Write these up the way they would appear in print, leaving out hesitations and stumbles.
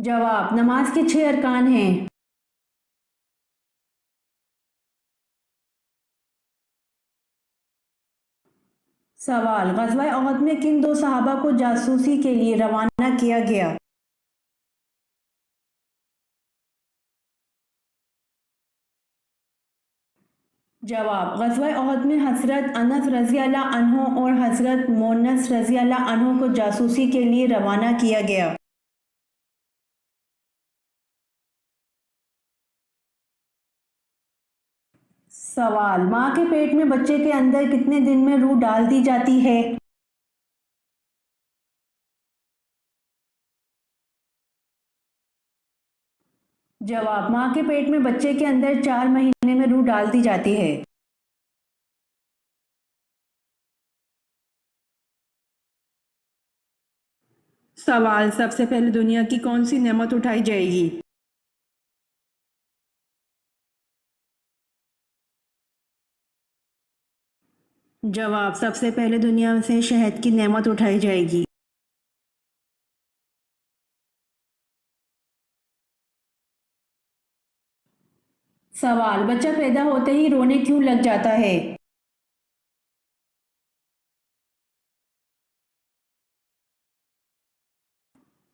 جواب: نماز کے 6 ارکان ہیں۔ سوال: غزوہ احد میں کن 2 صحابہ کو جاسوسی کے لیے روانہ کیا گیا؟ جواب: غزوہ احد میں حضرت انس رضی اللہ عنہ اور حضرت مونس رضی اللہ عنہ کو جاسوسی کے لیے روانہ کیا گیا۔ سوال: ماں کے پیٹ میں بچے کے اندر کتنے دن میں روح ڈال دی جاتی ہے؟ جواب: ماں کے پیٹ میں بچے کے اندر 4 مہینے میں روح ڈال دی جاتی ہے۔ سوال: سب سے پہلے دنیا کی کون سی نعمت اٹھائی جائے گی؟ جواب: سب سے پہلے دنیا سے شہد کی نعمت اٹھائی جائے گی۔ سوال: بچہ پیدا ہوتے ہی رونے کیوں لگ جاتا ہے؟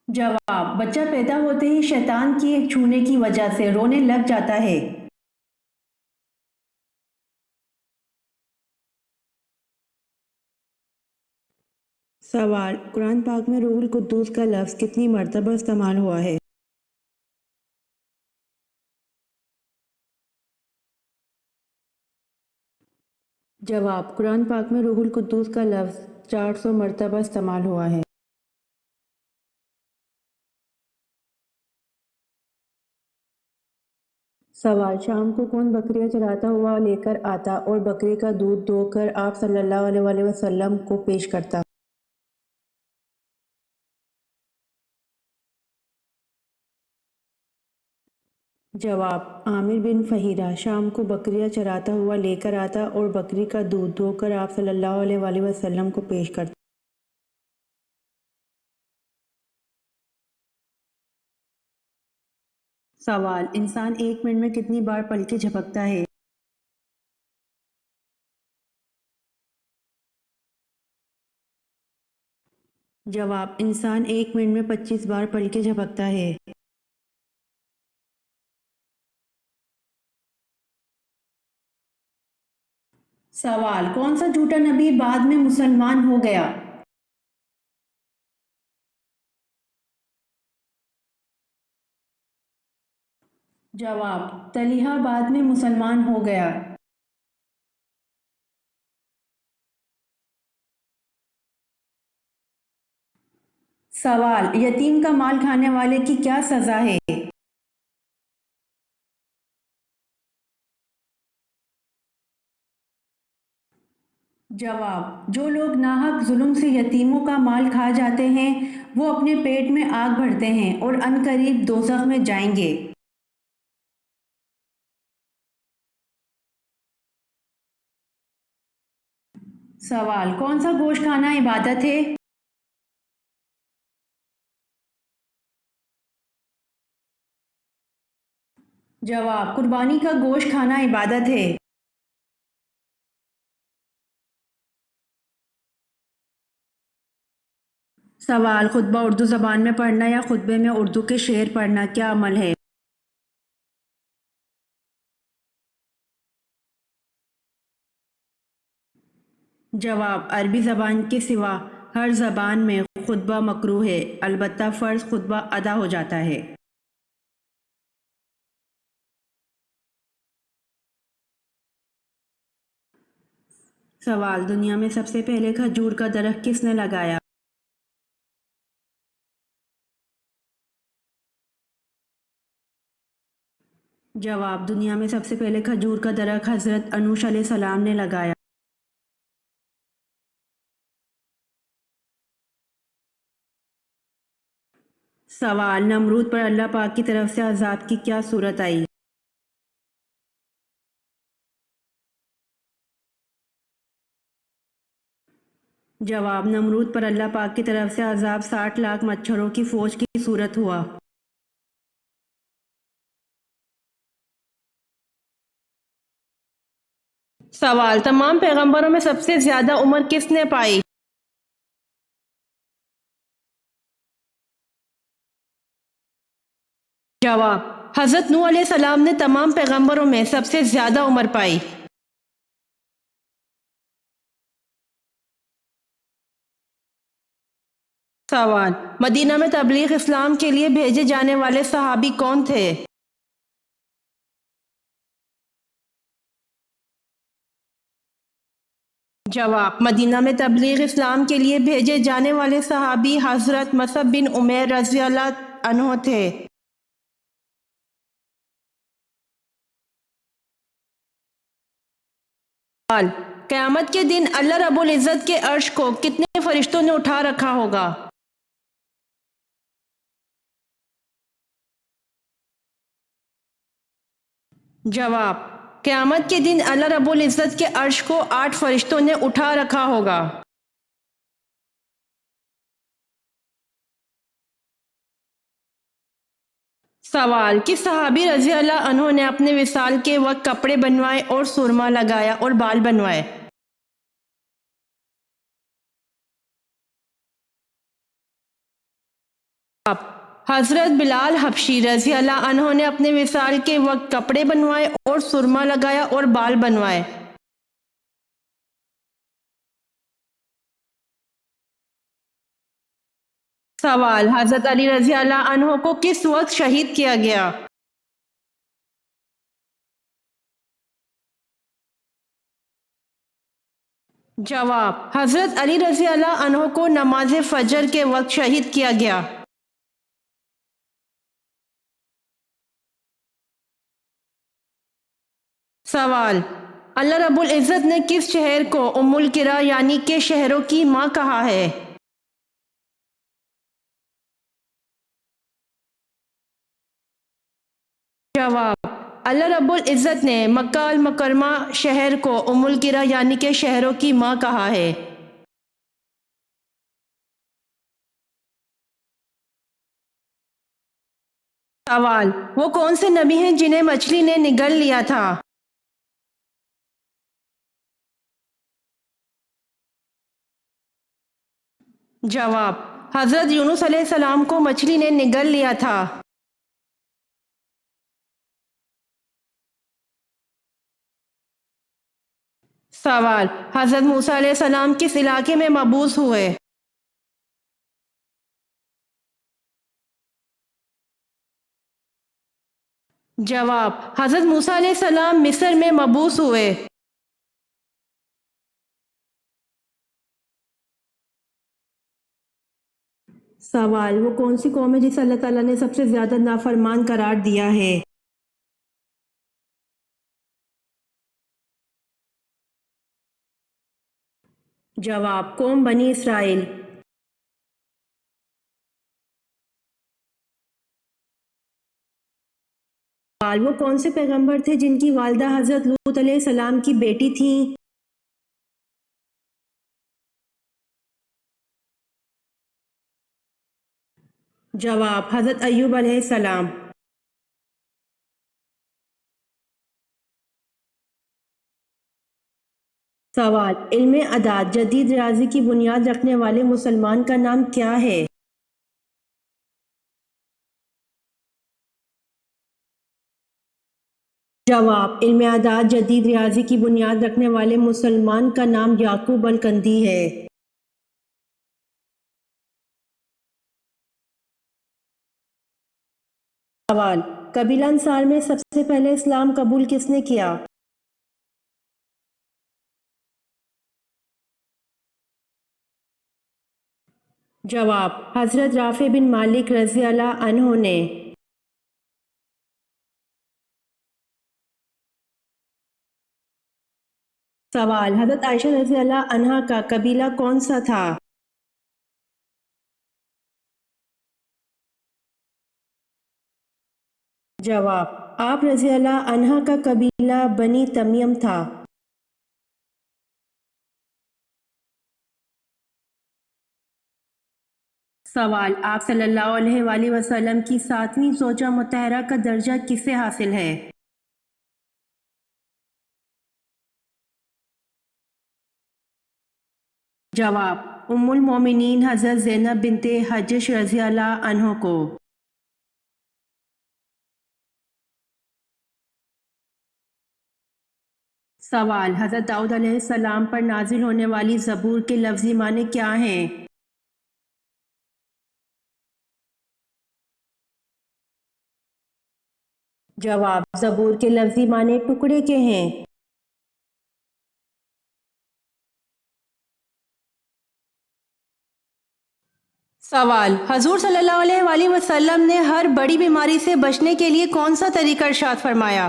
جواب: بچہ پیدا ہوتے ہی شیطان کی چھونے کی وجہ سے رونے لگ جاتا ہے۔ سوال: قرآن پاک میں روح القدس کا لفظ کتنی مرتبہ استعمال ہوا ہے؟ جواب: قرآن پاک میں روح القدس کا لفظ 400 مرتبہ استعمال ہوا ہے۔ سوال: شام کو کون بکریاں چراتا ہوا لے کر آتا اور بکری کا دودھ دھو کر آپ صلی اللہ علیہ وسلم کو پیش کرتا؟ جواب: عامر بن فہیرہ شام کو بکریاں چراتا ہوا لے کر آتا اور بکری کا دودھ دھو کر آپ صلی اللہ علیہ وسلم کو پیش کرتا۔ سوال: انسان 1 منٹ میں کتنی بار پلکیں جھپکتا ہے؟ جواب: انسان 1 منٹ میں 25 بار پلکیں جھپکتا ہے۔ سوال: کون سا جھوٹا نبی بعد میں مسلمان ہو گیا؟ جواب: طلحہ بعد میں مسلمان ہو گیا۔ سوال: یتیم کا مال کھانے والے کی کیا سزا ہے؟ جواب: جو لوگ ناحق ظلم سے یتیموں کا مال کھا جاتے ہیں وہ اپنے پیٹ میں آگ بھرتے ہیں اور عنقریب دوزخ میں جائیں گے۔ سوال: کون سا گوشت کھانا عبادت ہے؟ جواب: قربانی کا گوشت کھانا عبادت ہے۔ سوال: خطبہ اردو زبان میں پڑھنا یا خطبے میں اردو کے شعر پڑھنا کیا عمل ہے؟ جواب: عربی زبان کے سوا ہر زبان میں خطبہ مکروہ ہے، البتہ فرض خطبہ ادا ہو جاتا ہے۔ سوال: دنیا میں سب سے پہلے کھجور کا درخت کس نے لگایا؟ جواب: دنیا میں سب سے پہلے کھجور کا درخت حضرت انوش علیہ السلام نے لگایا۔ سوال: نمرود پر اللہ پاک کی طرف سے عذاب کی کیا صورت آئی؟ جواب: نمرود پر اللہ پاک کی طرف سے عذاب 60 لاکھ مچھروں کی فوج کی صورت ہوا۔ سوال: تمام پیغمبروں میں سب سے زیادہ عمر کس نے پائی؟ جواب: حضرت نوح علیہ السلام نے تمام پیغمبروں میں سب سے زیادہ عمر پائی۔ سوال: مدینہ میں تبلیغ اسلام کے لیے بھیجے جانے والے صحابی کون تھے؟ جواب: مدینہ میں تبلیغ اسلام کے لیے بھیجے جانے والے صحابی حضرت مصعب بن عمیر رضی اللہ عنہ تھے۔ سوال: قیامت کے دن اللہ رب العزت کے عرش کو کتنے فرشتوں نے اٹھا رکھا ہوگا؟ جواب: قیامت کے دن اللہ رب العزت کے عرش کو 8 فرشتوں نے اٹھا رکھا ہوگا۔ سوال: کس صحابی رضی اللہ عنہ نے اپنے وصال کے وقت کپڑے بنوائے اور سرما لگایا اور بال بنوائے؟ حضرت بلال حبشی رضی اللہ عنہ نے اپنے وصال کے وقت کپڑے بنوائے اور سرما لگایا اور بال بنوائے۔ سوال: حضرت علی رضی اللہ عنہ کو کس وقت شہید کیا گیا؟ جواب: حضرت علی رضی اللہ عنہ کو نماز فجر کے وقت شہید کیا گیا۔ سوال: اللہ رب العزت نے کس شہر کو ام القری یعنی کہ شہروں کی ماں کہا ہے؟ جواب: اللہ رب العزت نے مکہ المکرمہ شہر کو ام القری یعنی کہ شہروں کی ماں کہا ہے۔ سوال: وہ کون سے نبی ہیں جنہیں مچھلی نے نگل لیا تھا؟ جواب: حضرت یونس علیہ السلام کو مچھلی نے نگل لیا تھا۔ سوال: حضرت موسیٰ علیہ السلام کس علاقے میں مبعوث ہوئے؟ جواب: حضرت موسیٰ علیہ السلام مصر میں مبعوث ہوئے۔ سوال: وہ کون سی قوم ہے جسے اللہ تعالیٰ نے سب سے زیادہ نافرمان قرار دیا ہے؟ جواب: قوم بنی اسرائیل۔ سوال: وہ کون سے پیغمبر تھے جن کی والدہ حضرت لوط علیہ السلام کی بیٹی تھیں؟ جواب: حضرت ایوب علیہ السلام۔ سوال: علم اعداد جدید ریاضی کی بنیاد رکھنے والے مسلمان کا نام کیا ہے؟ جواب: علم اعداد جدید ریاضی کی بنیاد رکھنے والے مسلمان کا نام یعقوب الکندی ہے۔ سوال: قبیلہ انصار میں سب سے پہلے اسلام قبول کس نے کیا؟ جواب: حضرت رافع بن مالک رضی اللہ عنہ نے۔ سوال: حضرت عائشہ رضی اللہ عنہا کا قبیلہ کون سا تھا؟ جواب: آپ رضی اللہ عنہا کا قبیلہ بنی تمیم تھا۔ سوال: آپ صلی اللہ علیہ وآلہ وسلم کی 7ویں زوجہ مطہرہ کا درجہ کسے حاصل ہے؟ جواب: ام المومنین حضرت زینب بنت حجش رضی اللہ عنہ کو۔ سوال: حضرت داؤد علیہ السلام پر نازل ہونے والی زبور کے لفظی معنی کیا ہیں؟ جواب: زبور کے لفظی معنی ٹکڑے کے ہیں۔ سوال: حضور صلی اللہ علیہ وآلہ وسلم نے ہر بڑی بیماری سے بچنے کے لیے کون سا طریقہ ارشاد فرمایا؟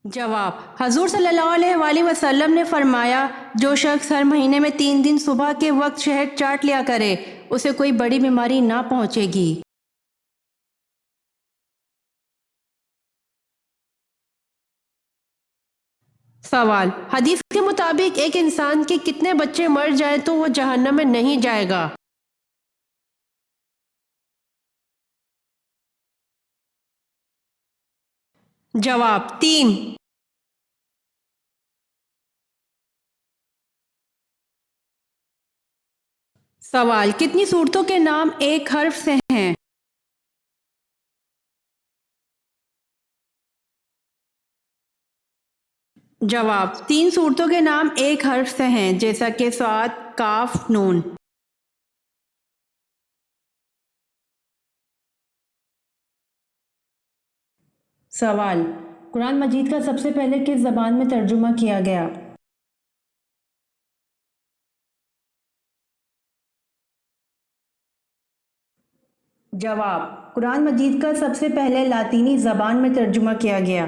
جواب: حضور صلی اللہ علیہ وآلہ وسلم نے فرمایا، جو شخص ہر مہینے میں 3 دن صبح کے وقت شہد چاٹ لیا کرے اسے کوئی بڑی بیماری نہ پہنچے گی۔ سوال: حدیث کے مطابق ایک انسان کے کتنے بچے مر جائیں تو وہ جہنم میں نہیں جائے گا؟ جواب: 3۔ سوال: کتنی صورتوں کے نام ایک حرف سے ہیں؟ جواب: 3 صورتوں کے نام ایک حرف سے ہیں، جیسا کہ صاد، کاف، نون۔ سوال: قرآن مجید کا سب سے پہلے کس زبان میں ترجمہ کیا گیا؟ جواب: قرآن مجید کا سب سے پہلے لاطینی زبان میں ترجمہ کیا گیا۔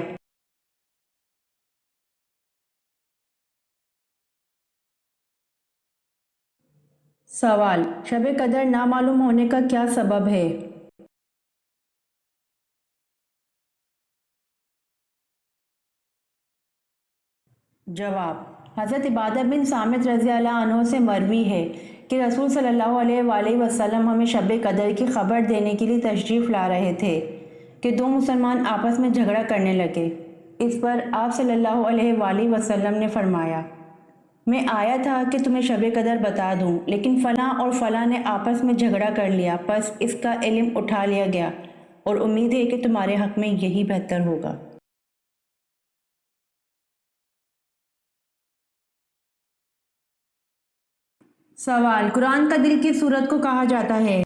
سوال: شب قدر نامعلوم ہونے کا کیا سبب ہے؟ جواب: حضرت عبادہ بن صامت رضی اللہ عنہ سے مروی ہے کہ رسول صلی اللہ علیہ وآلہ وسلم ہمیں شب قدر کی خبر دینے کے لیے تشریف لا رہے تھے کہ 2 مسلمان آپس میں جھگڑا کرنے لگے۔ اس پر آپ صلی اللہ علیہ وآلہ وسلم نے فرمایا، میں آیا تھا کہ تمہیں شب قدر بتا دوں، لیکن فلاں اور فلاں نے آپس میں جھگڑا کر لیا، پس اس کا علم اٹھا لیا گیا اور امید ہے کہ تمہارے حق میں یہی بہتر ہوگا۔ سوال: قرآن کا دل کس سورت کو کہا جاتا ہے؟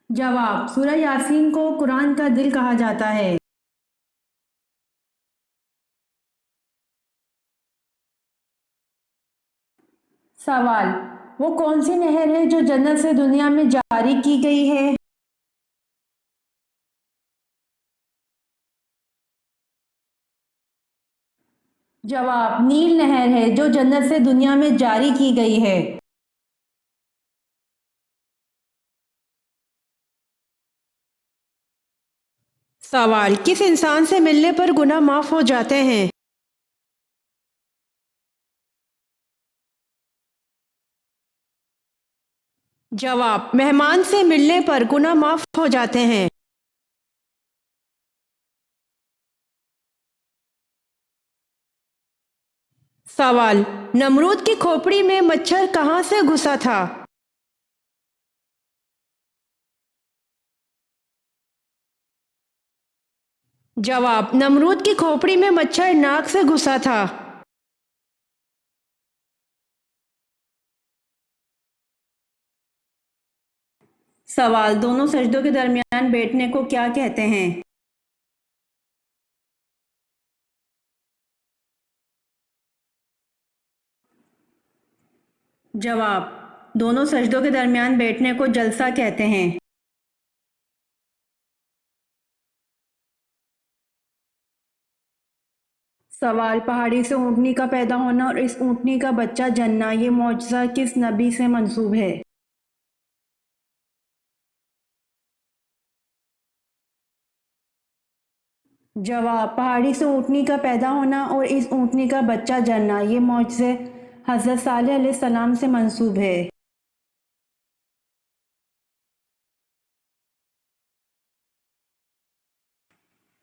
جواب: سورہ یاسین کو قرآن کا دل کہا جاتا ہے۔ سوال: وہ کون سی نہر ہے جو جنت سے دنیا میں جاری کی گئی ہے؟ جواب: نیل نہر ہے جو جنت سے دنیا میں جاری کی گئی ہے۔ سوال: کس انسان سے ملنے پر گناہ معاف ہو جاتے ہیں؟ جواب: مہمان سے ملنے پر گناہ معاف ہو جاتے ہیں۔ سوال: نمرود کی کھوپڑی میں مچھر کہاں سے گھسا تھا؟ جواب: نمرود کی کھوپڑی میں مچھر ناک سے گھسا تھا۔ سوال: دونوں سجدوں کے درمیان بیٹھنے کو کیا کہتے ہیں؟ جواب: دونوں سجدوں کے درمیان بیٹھنے کو جلسہ کہتے ہیں۔ سوال: پہاڑی سے اونٹنی کا پیدا ہونا اور اس اونٹنی کا بچہ جننا، یہ معجزہ کس نبی سے منسوب ہے؟ جواب: پہاڑی سے اونٹنی کا پیدا ہونا اور اس اونٹنی کا بچہ جننا، یہ معجزہ حضرت صالح علیہ السلام سے منسوب ہے۔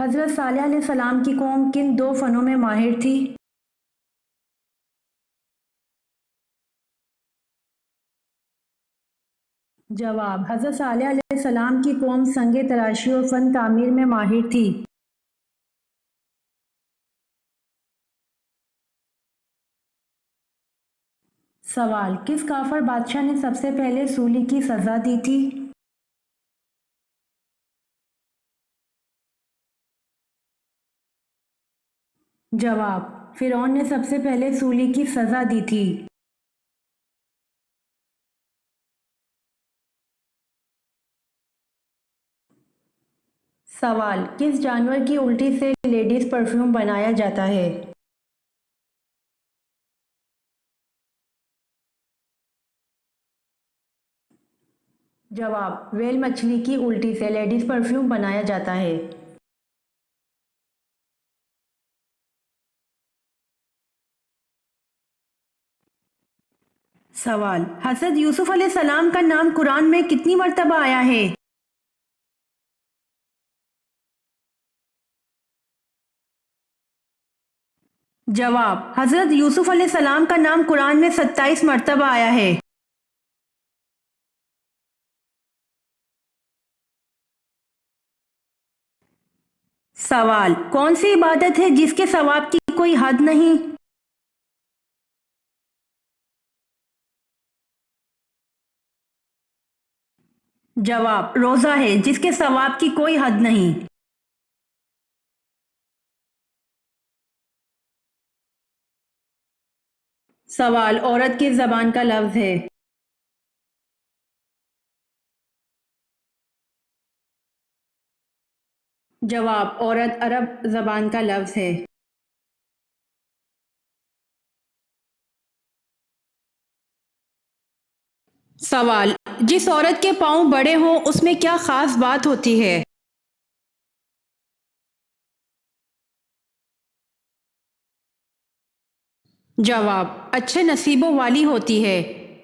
حضرت صالح علیہ السلام کی قوم کن دو فنوں میں ماہر تھی؟ جواب: حضرت صالح علیہ السلام کی قوم سنگ تراشی اور فن تعمیر میں ماہر تھی۔ سوال: کس کافر بادشاہ نے سب سے پہلے سولی کی سزا دی تھی؟ جواب: فرعون نے سب سے پہلے سولی کی سزا دی تھی۔ سوال: کس جانور کی الٹی سے لیڈیز پرفیوم بنایا جاتا ہے؟ جواب: ویل مچھلی کی الٹی سے لیڈیز پرفیوم بنایا جاتا ہے۔ سوال: حضرت یوسف علیہ السلام کا نام قرآن میں کتنی مرتبہ آیا ہے؟ جواب: حضرت یوسف علیہ السلام کا نام قرآن میں 27 مرتبہ آیا ہے۔ سوال: کون سی عبادت ہے جس کے ثواب کی کوئی حد نہیں؟ جواب: روزہ ہے جس کے ثواب کی کوئی حد نہیں۔ سوال: عورت کس زبان کا لفظ ہے؟ جواب: عورت عرب زبان کا لفظ ہے۔ سوال: جس عورت کے پاؤں بڑے ہوں اس میں کیا خاص بات ہوتی ہے؟ جواب: اچھے نصیبوں والی ہوتی ہے۔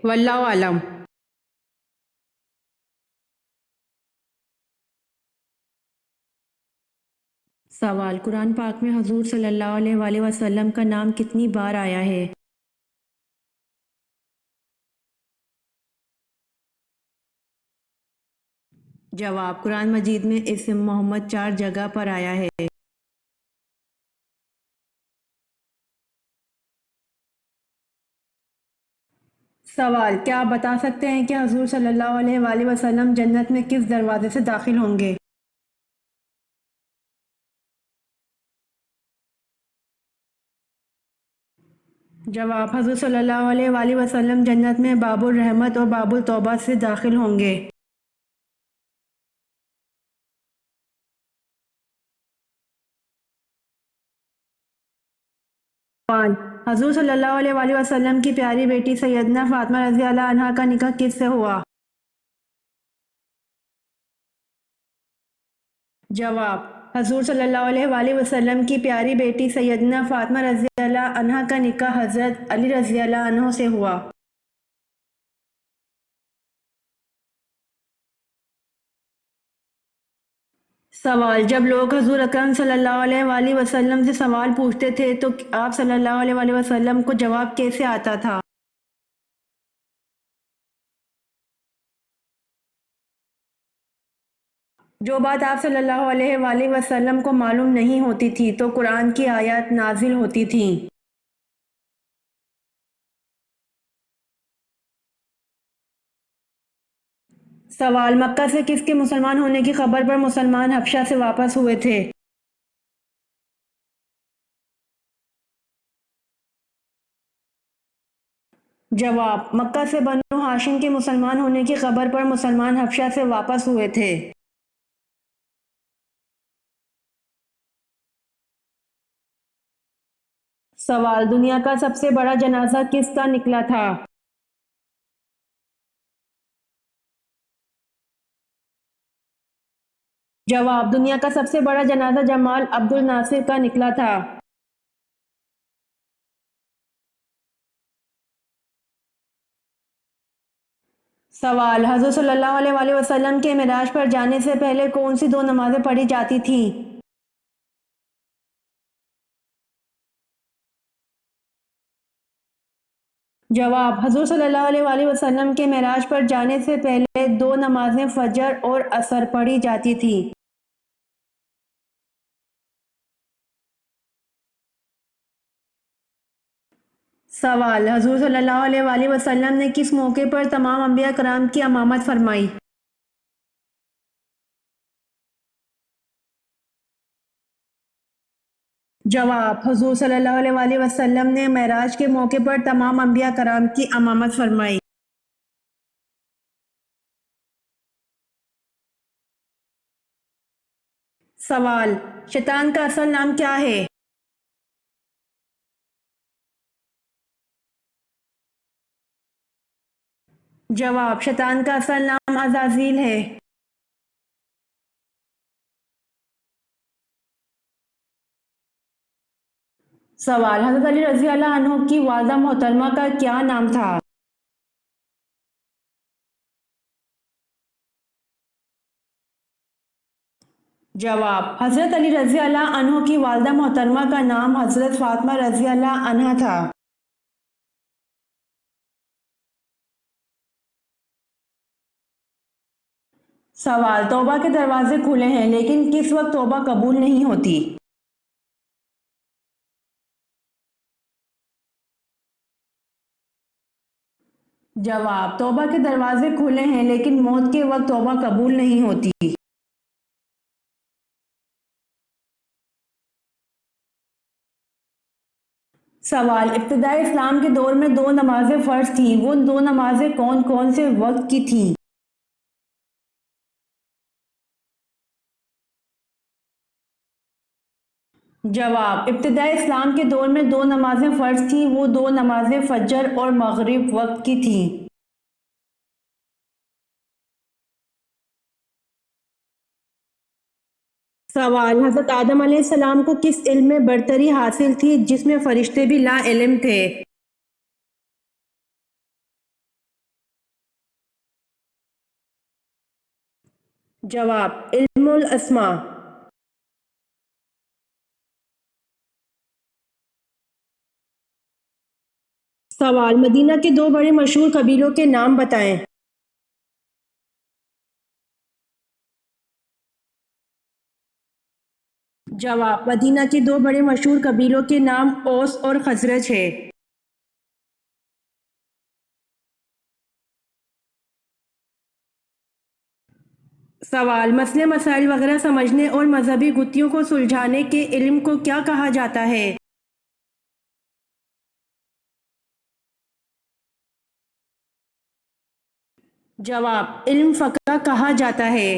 واللہ عالم۔ سوال: قرآن پاک میں حضور صلی اللہ علیہ وآلہ وسلم کا نام کتنی بار آیا ہے؟ جواب: قرآن مجید میں اسم محمد 4 جگہ پر آیا ہے۔ سوال: کیا آپ بتا سکتے ہیں کہ حضور صلی اللہ علیہ وآلہ وسلم جنت میں کس دروازے سے داخل ہوں گے؟ جواب: حضور صلی اللہ علیہ وآلہ وسلم جنت میں باب الرحمت اور باب التوبہ سے داخل ہوں گے۔ سوال: حضور صلی اللہ علیہ وآلہ وسلم کی پیاری بیٹی سیدنا فاطمہ رضی اللہ عنہا کا نکاح کس سے ہوا؟ جواب: حضور صلی اللہ علیہ وآلہ وسلم کی پیاری بیٹی سیدنا فاطمہ رضی اللہ عنہا کا نکاح حضرت علی رضی اللہ عنہ سے ہوا۔ سوال: جب لوگ حضور اکرم صلی اللہ علیہ وآلہ وسلم سے سوال پوچھتے تھے تو آپ صلی اللہ علیہ وآلہ وسلم کو جواب کیسے آتا تھا؟ جو بات آپ صلی اللہ علیہ وآلہ وسلم کو معلوم نہیں ہوتی تھی تو قرآن کی آیات نازل ہوتی تھیں۔ سوال: مکہ سے کس کے مسلمان ہونے کی خبر پر مسلمان حبشہ سے واپس ہوئے تھے؟ جواب: مکہ سے بنو ہاشم کے مسلمان ہونے کی خبر پر مسلمان حبشہ سے واپس ہوئے تھے۔ سوال: دنیا کا سب سے بڑا جنازہ کس کا نکلا تھا؟ جواب: دنیا کا سب سے بڑا جنازہ جمال عبد الناصر کا نکلا تھا۔ سوال: حضور صلی اللہ علیہ وآلہ وسلم کے معراج پر جانے سے پہلے کون سی 2 نمازیں پڑھی جاتی تھیں؟ جواب: حضور صلی اللہ علیہ وآلہ وسلم کے معراج پر جانے سے پہلے 2 نمازیں فجر اور عصر پڑھی جاتی تھیں۔ سوال: حضور صلی اللہ علیہ وآلہ وسلم نے کس موقع پر تمام انبیاء کرام کی امامت فرمائی؟ جواب: حضور صلی اللہ علیہ وآلہ وسلم نے معراج کے موقع پر تمام انبیاء کرام کی امامت فرمائی۔ سوال: شیطان کا اصل نام کیا ہے؟ جواب: شیطان کا اصل نام عزازیل ہے۔ سوال: حضرت علی رضی اللہ عنہ کی والدہ محترمہ کا کیا نام تھا؟ جواب: حضرت علی رضی اللہ عنہ کی والدہ محترمہ کا نام حضرت فاطمہ رضی اللہ عنہا تھا۔ سوال: توبہ کے دروازے کھلے ہیں لیکن کس وقت توبہ قبول نہیں ہوتی؟ جواب: توبہ کے دروازے کھلے ہیں لیکن موت کے وقت توبہ قبول نہیں ہوتی۔ سوال: ابتدائی اسلام کے دور میں 2 نمازیں فرض تھیں، وہ 2 نمازیں کون کون سے وقت کی تھیں؟ جواب: ابتدائی اسلام کے دور میں 2 نمازیں فرض تھیں، وہ 2 نمازیں فجر اور مغرب وقت کی تھیں۔ سوال: حضرت آدم علیہ السلام کو کس علم میں برتری حاصل تھی جس میں فرشتے بھی لا علم تھے؟ جواب: علم الاسماء۔ سوال: مدینہ کے 2 بڑے مشہور قبیلوں کے نام بتائیں۔ جواب: مدینہ کے 2 بڑے مشہور قبیلوں کے نام اوس اور خزرج ہے۔ سوال: مسئلے مسائل وغیرہ سمجھنے اور مذہبی گتھیوں کو سلجھانے کے علم کو کیا کہا جاتا ہے؟ جواب: علم فقہ کہا جاتا ہے۔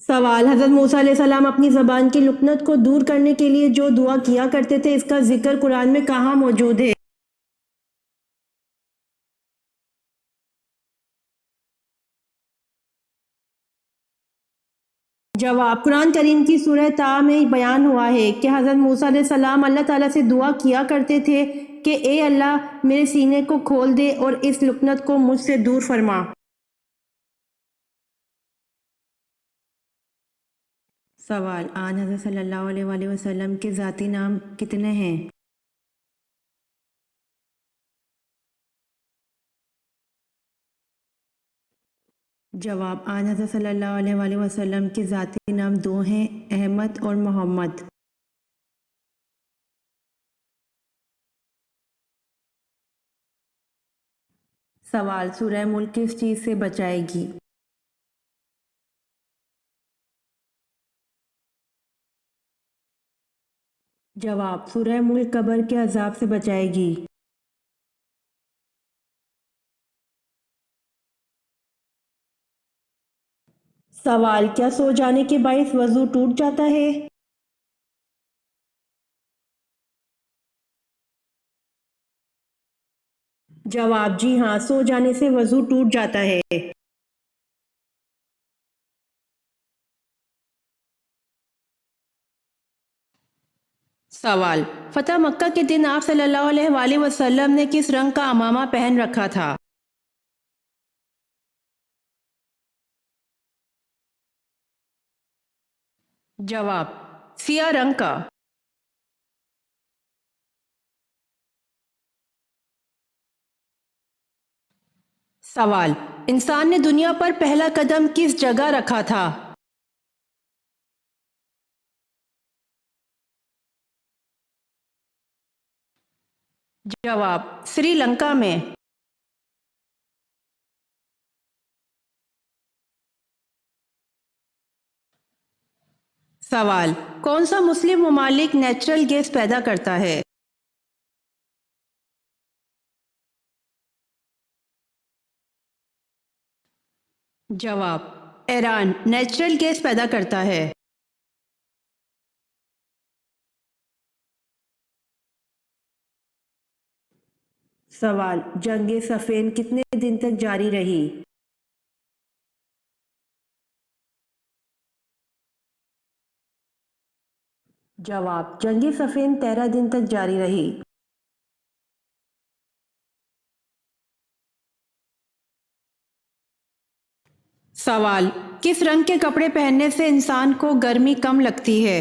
سوال: حضرت موسیٰ علیہ السلام اپنی زبان کی لکنت کو دور کرنے کے لیے جو دعا کیا کرتے تھے اس کا ذکر قرآن میں کہاں موجود ہے؟ جواب: قرآن کریم کی سورہ طٰ میں بیان ہوا ہے کہ حضرت موسیٰ علیہ السلام اللہ تعالیٰ سے دعا کیا کرتے تھے کہ اے اللہ میرے سینے کو کھول دے اور اس لکنت کو مجھ سے دور فرما۔ سوال: آن حضرت صلی اللہ علیہ وآلہ وسلم کے ذاتی نام کتنے ہیں؟ جواب: آن حضرت صلی اللہ علیہ وآلہ وسلم کے ذاتی نام 2 ہیں، احمد اور محمد۔ سوال: سورہ ملک کس چیز سے بچائے گی؟ جواب: سورہ ملک قبر کے عذاب سے بچائے گی۔ سوال: کیا سو جانے کے باعث وضو ٹوٹ جاتا ہے؟ جواب: جی ہاں، سو جانے سے وضو ٹوٹ جاتا ہے۔ سوال: فتح مکہ کے دن آپ صلی اللہ علیہ وآلہ وسلم نے کس رنگ کا عمامہ پہن رکھا تھا؟ جواب: سیاہ رنگ کا۔ سوال، انسان نے دنیا پر پہلا قدم کس جگہ رکھا تھا؟ جواب، سری لنکا میں۔ سوال، کون سا مسلم ممالک نیچرل گیس پیدا کرتا ہے؟ جواب، ایران نیچرل گیس پیدا کرتا ہے۔ سوال، جنگ صفین کتنے دن تک جاری رہی؟ جواب، جنگ صفین 13 دن تک جاری رہی۔ سوال، کس رنگ کے کپڑے پہننے سے انسان کو گرمی کم لگتی ہے؟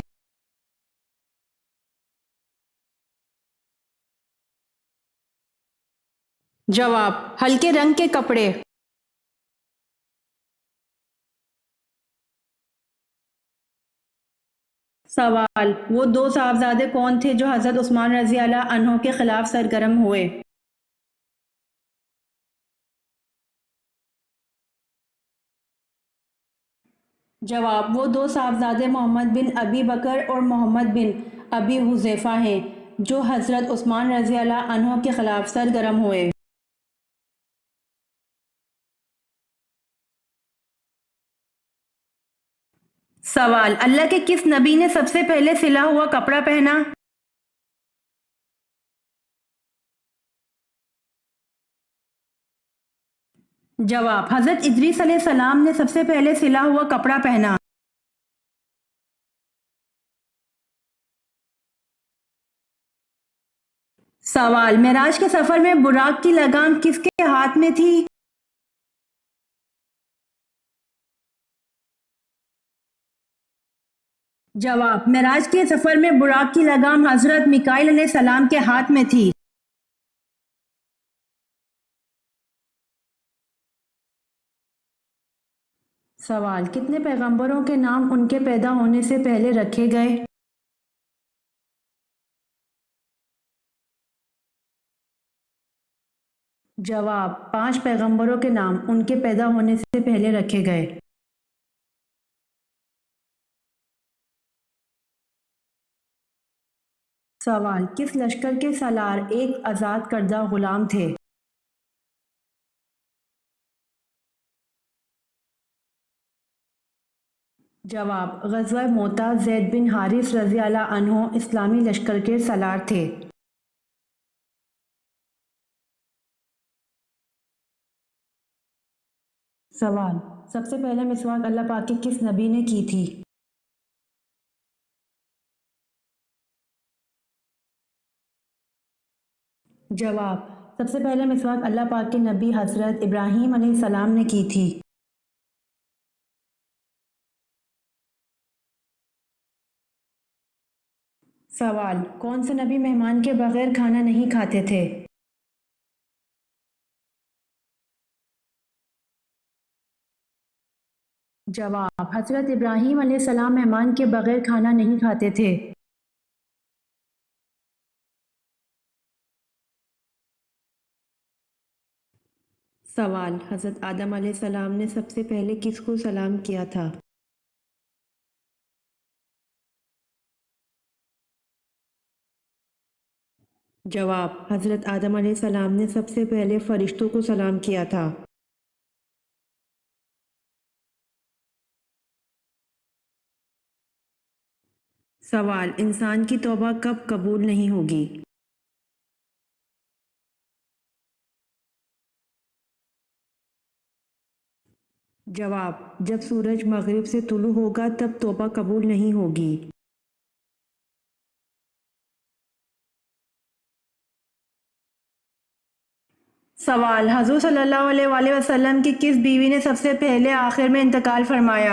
جواب، ہلکے رنگ کے کپڑے۔ سوال، وہ دو صاحبزادے کون تھے جو حضرت عثمان رضی اللہ عنہ کے خلاف سرگرم ہوئے؟ جواب، وہ دو صاحبزادے محمد بن ابی بکر اور محمد بن ابی حذیفہ ہیں جو حضرت عثمان رضی اللہ عنہ کے خلاف سرگرم ہوئے۔ سوال، اللہ کے کس نبی نے سب سے پہلے سلا ہوا کپڑا پہنا؟ جواب، حضرت ادریس علیہ السلام نے سب سے پہلے سلا ہوا کپڑا پہنا۔ سوال، معراج کے سفر میں براق کی لگام کس کے ہاتھ میں تھی؟ جواب، معراج کے سفر میں براق کی لگام حضرت میکائیل علیہ السلام کے ہاتھ میں تھی۔ سوال، کتنے پیغمبروں کے نام ان کے پیدا ہونے سے پہلے رکھے گئے؟ جواب، 5 پیغمبروں کے نام ان کے پیدا ہونے سے پہلے رکھے گئے۔ سوال، کس لشکر کے سالار ایک آزاد کردہ غلام تھے؟ جواب، غزوہ موتا زید بن حارث رضی اللہ عنہ اسلامی لشکر کے سالار تھے۔ سوال، سب سے پہلے مسواک اللہ پاک کے کس نبی نے کی تھی؟ جواب، سب سے پہلے مسواک اللہ پاک کے نبی حضرت ابراہیم علیہ السلام نے کی تھی۔ سوال، کون سے نبی مہمان کے بغیر کھانا نہیں کھاتے تھے؟ جواب، حضرت ابراہیم علیہ السلام مہمان کے بغیر کھانا نہیں کھاتے تھے۔ سوال، حضرت آدم علیہ السلام نے سب سے پہلے کس کو سلام کیا تھا؟ جواب، حضرت آدم علیہ السلام نے سب سے پہلے فرشتوں کو سلام کیا تھا۔ سوال، انسان کی توبہ کب قبول نہیں ہوگی؟ جواب، جب سورج مغرب سے طلوع ہوگا تب توبہ قبول نہیں ہوگی۔ سوال، حضور صلی اللہ علیہ وآلہ وسلم کی کس بیوی نے سب سے پہلے آخر میں انتقال فرمایا؟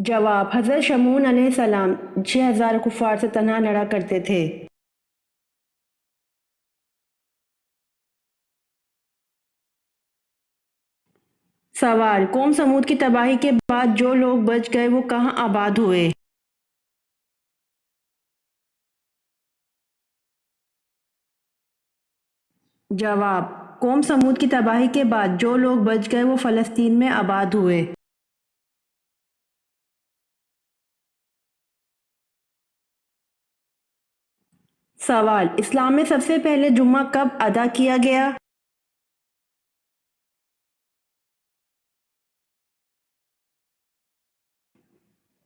جواب: حضرت شمعون علیہ السلام 6000 کفار سے تنہا لڑا کرتے تھے۔ سوال: قوم سمود کی تباہی کے بعد جو لوگ بچ گئے وہ کہاں آباد ہوئے؟ جواب: قوم سمود کی تباہی کے بعد جو لوگ بچ گئے وہ فلسطین میں آباد ہوئے۔ سوال: اسلام میں سب سے پہلے جمعہ کب ادا کیا گیا؟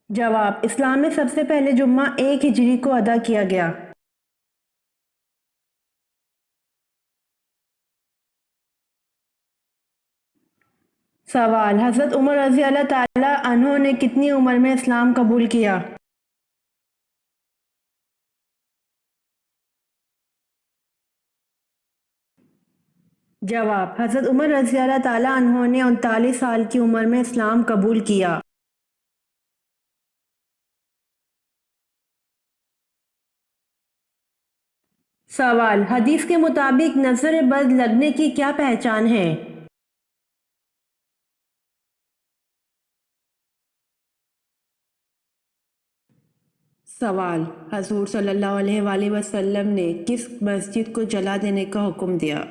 جواب: اسلام میں سب سے پہلے جمعہ 1 ہجری کو ادا کیا گیا۔ سوال: حضرت عمر رضی اللہ تعالی عنہ نے کتنی عمر میں اسلام قبول کیا؟ جواب: حضرت عمر رضی اللہ تعالی عنہ نے 39 سال کی عمر میں اسلام قبول کیا۔ سوال: حدیث کے مطابق نظر بد لگنے کی کیا پہچان ہے؟ سوال: حضور صلی اللہ علیہ وآلہ وسلم نے کس مسجد کو جلا دینے کا حکم دیا؟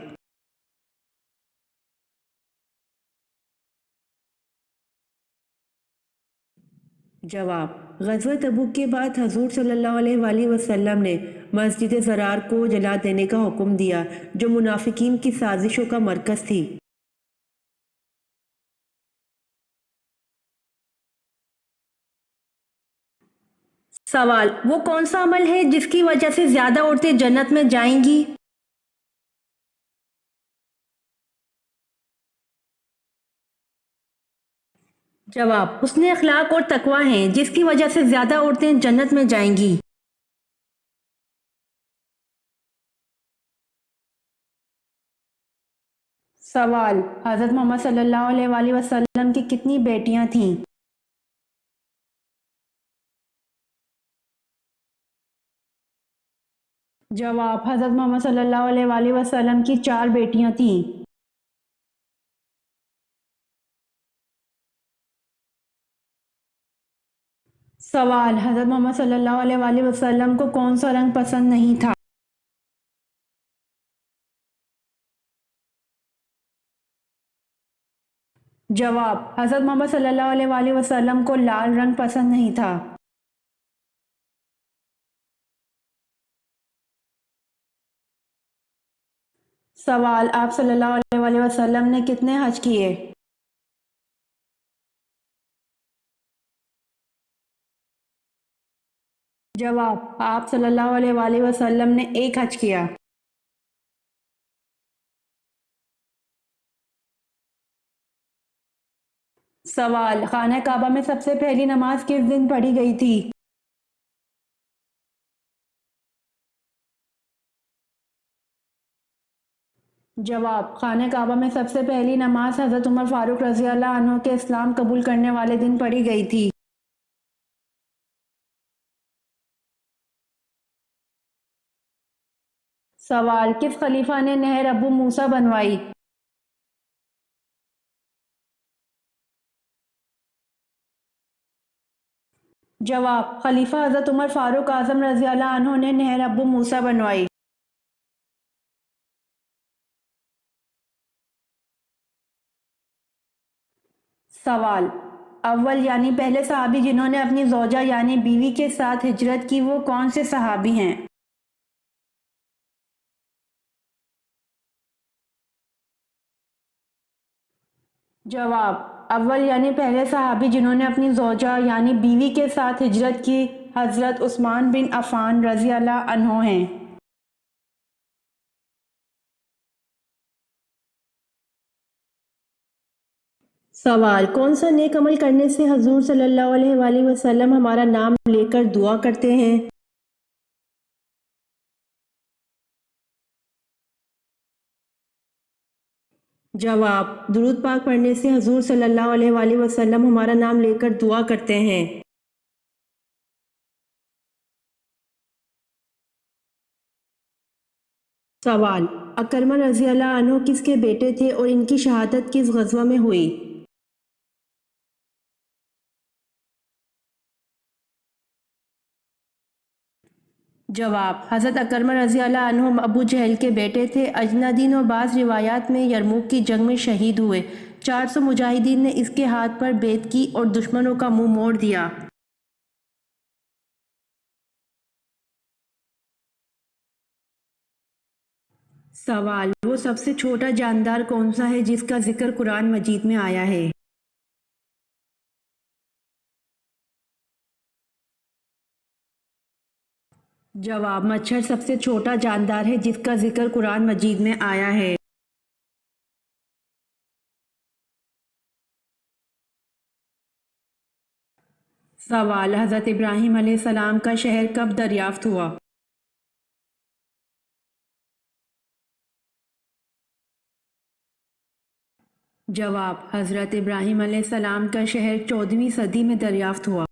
جواب: غزوہ تبوک کے بعد حضور صلی اللہ علیہ وآلہ وسلم نے مسجد ضرار کو جلا دینے کا حکم دیا جو منافقین کی سازشوں کا مرکز تھی۔ سوال: وہ کون سا عمل ہے جس کی وجہ سے زیادہ عورتیں جنت میں جائیں گی؟ جواب: حسن اخلاق اور تقوی ہیں جس کی وجہ سے زیادہ عورتیں جنت میں جائیں گی۔ سوال: حضرت محمد صلی اللہ علیہ وآلہ وسلم کی کتنی بیٹیاں تھیں؟ جواب: حضرت محمد صلی اللہ علیہ وآلہ وسلم کی 4 بیٹیاں تھیں۔ سوال: حضرت محمد صلی اللہ علیہ وآلہ وسلم کو کون سا رنگ پسند نہیں تھا؟ جواب: حضرت محمد صلی اللہ علیہ وآلہ وسلم کو لال رنگ پسند نہیں تھا۔ سوال: آپ صلی اللہ علیہ وآلہ وسلم نے کتنے حج کیے؟ جواب: آپ صلی اللہ علیہ وآلہ وسلم نے 1 حج کیا۔ سوال: خانہ کعبہ میں سب سے پہلی نماز کس دن پڑھی گئی تھی؟ جواب: خانہ کعبہ میں سب سے پہلی نماز حضرت عمر فاروق رضی اللہ عنہ کے اسلام قبول کرنے والے دن پڑھی گئی تھی۔ سوال: کس خلیفہ نے نہر ابو موسیٰ بنوائی؟ جواب: خلیفہ حضرت عمر فاروق اعظم رضی اللہ عنہ نے نہر ابو موسیٰ بنوائی۔ سوال: اول یعنی پہلے صحابی جنہوں نے اپنی زوجہ یعنی بیوی کے ساتھ ہجرت کی وہ کون سے صحابی ہیں؟ جواب: اول یعنی پہلے صحابی جنہوں نے اپنی زوجہ یعنی بیوی کے ساتھ ہجرت کی حضرت عثمان بن عفان رضی اللہ عنہ ہیں۔ سوال: کون سا نیک عمل کرنے سے حضور صلی اللہ علیہ وآلہ وسلم ہمارا نام لے کر دعا کرتے ہیں؟ جواب: درود پاک پڑھنے سے حضور صلی اللہ علیہ وآلہ وسلم ہمارا نام لے کر دعا کرتے ہیں۔ سوال: اکرمہ رضی اللہ عنہ کس کے بیٹے تھے اور ان کی شہادت کس غزوہ میں ہوئی؟ جواب: حضرت اکرمہ رضی اللہ عنہ ابو جہل کے بیٹے تھے۔ اجنادین اور بعض روایات میں یرموک کی جنگ میں شہید ہوئے۔ 400 مجاہدین نے اس کے ہاتھ پر بیعت کی اور دشمنوں کا منہ موڑ دیا۔ سوال: وہ سب سے چھوٹا جاندار کون سا ہے جس کا ذکر قرآن مجید میں آیا ہے؟ جواب: مچھر سب سے چھوٹا جاندار ہے جس کا ذکر قرآن مجید میں آیا ہے۔ سوال: حضرت ابراہیم علیہ السلام کا شہر کب دریافت ہوا؟ جواب: حضرت ابراہیم علیہ السلام کا شہر 14ویں صدی میں دریافت ہوا۔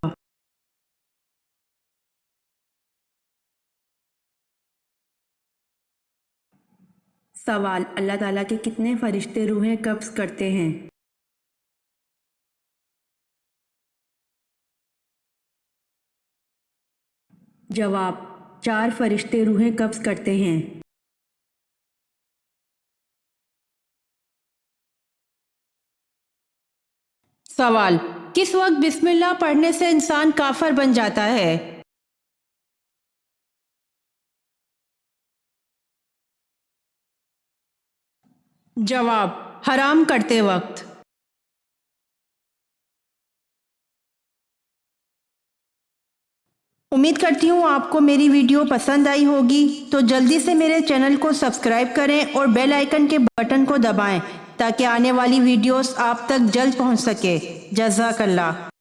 سوال: اللہ تعالیٰ کے کتنے فرشتے روحیں قبض کرتے ہیں؟ جواب: 4 فرشتے روحیں قبض کرتے ہیں۔ سوال: کس وقت بسم اللہ پڑھنے سے انسان کافر بن جاتا ہے؟ جواب: حرام کرتے وقت۔ امید کرتی ہوں آپ کو میری ویڈیو پسند آئی ہوگی، تو جلدی سے میرے چینل کو سبسکرائب کریں اور بیل آئیکن کے بٹن کو دبائیں تاکہ آنے والی ویڈیوز آپ تک جلد پہنچ سکے۔ جزاک اللہ۔